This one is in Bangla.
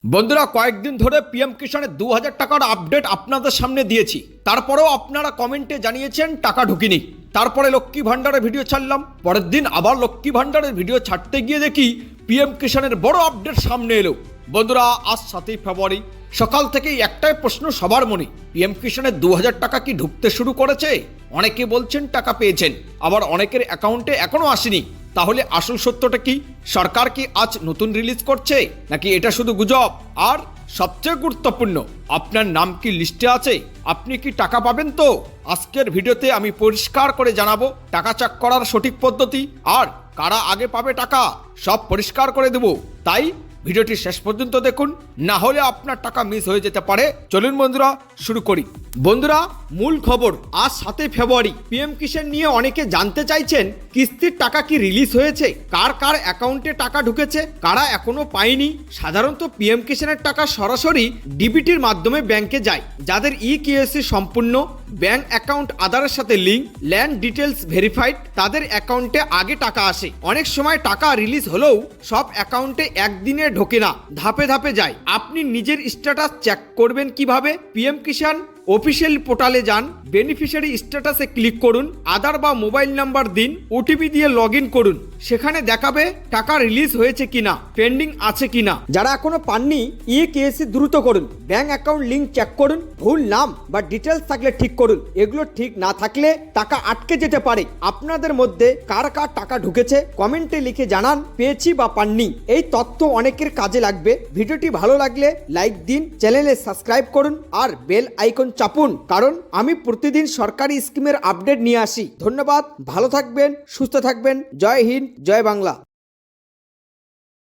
বন্ধুরা কয়েকদিন ধরে পিএম কিষানের 2000 টাকার আপডেট আপনাদের সামনে দিয়েছি, তারপরেও আপনারা কমেন্টে জানিয়েছেন টাকা ঢুকিনি। তারপরে লক্ষ্মী ভাণ্ডারের ভিডিও ছাড়লাম, পরের দিন আবার লক্ষ্মী ভাণ্ডারের ভিডিও ছাড়তে গিয়ে দেখি পিএম কিষানের বড় আপডেট সামনে এলো। বন্ধুরা আজ 7ই ফেব্রুয়ারি সকাল থেকেই একটাই প্রশ্ন সবার মনে, পিএম কিষানের 2000 টাকা কি ঢুকতে শুরু করেছে? অনেকে বলছেন টাকা পেয়েছেন, আবার অনেকের অ্যাকাউন্টে এখনো আসেনি। তাহলে আসল সত্যটা কি? সরকার কি আজ নতুন রিলিজ করছে, নাকি এটা শুধু গুজব? আর সবচেয়ে গুরুত্বপূর্ণ, আপনার নাম কি লিস্টে আছে? আপনি কি টাকা পাবেন? তো আজকের ভিডিওতে আমি পরিষ্কার করে জানাবো টাকা চেক করার সঠিক পদ্ধতি, আর কারা আগে পাবে টাকা সব পরিষ্কার করে দেব। তাই ভিডিওটি শেষ পর্যন্ত দেখুন, না হলে আপনার টাকা মিস হয়ে যেতে পারে। চলুন বন্ধুরা শুরু করি। বন্ধুরা মূল খবর, আজ 7 ফেব্রুয়ারি পিএম কিষাণ নিয়ে অনেকে জানতে চাইছেন কিস্তির টাকা কি রিলিজ হয়েছে, কার কার অ্যাকাউন্টে টাকা ঢুকেছে, কারা এখনো পায়নি। সাধারণত পিএম কিষাণের টাকা সরাসরি ডিবিটির মাধ্যমে ব্যাংকে যায়। যাদের ইকেওয়াইসি সম্পূর্ণ, ব্যাংক অ্যাকাউন্ট আধারের সাথে লিঙ্ক, ল্যান্ড ডিটেলস ভেরিফাইড, তাদের অ্যাকাউন্টে আগে টাকা আসে। অনেক সময় টাকা রিলিজ হলেও সব অ্যাকাউন্টে একদিনে ঢোকে না, ধাপে ধাপে যায়। আপনি নিজের স্ট্যাটাস চেক করবেন কিভাবে? পিএম কিষাণ অফিসিয়াল পোর্টালে যান, বেনিফিশিয়ারি স্ট্যাটাসে ক্লিক করুন, আধার বা মোবাইল নাম্বার দিন, ওটিপি দিয়ে লগ ইন করুন। সেখানে দেখাবে টাকা রিলিজ হয়েছে কিনা, পেন্ডিং আছে কিনা। যারা এখনো পাননি ইকেওয়াইসি দ্রুত করুন, ব্যাংক অ্যাকাউন্ট লিঙ্ক চেক করুন, ভুল নাম বা ডিটেলস থাকলে ঠিক করুন। এগুলো ঠিক না থাকলে টাকা আটকে যেতে পারে। আপনাদের মধ্যে কার কার টাকা ঢুকেছে কমেন্টে লিখে জানান, পেয়েছি বা পাননি। এই তথ্য অনেকের কাজে লাগবে। ভিডিওটি ভালো লাগলে লাইক দিন, চ্যানেলে সাবস্ক্রাইব করুন আর বেল আইকন চাপুন, কারণ আমি প্রতিদিন সরকারি স্কিমের আপডেট নিয়ে আসি। ধন্যবাদ, ভালো থাকবেন, সুস্থ থাকবেন। জয় হিন্দ, জয় বাংলা।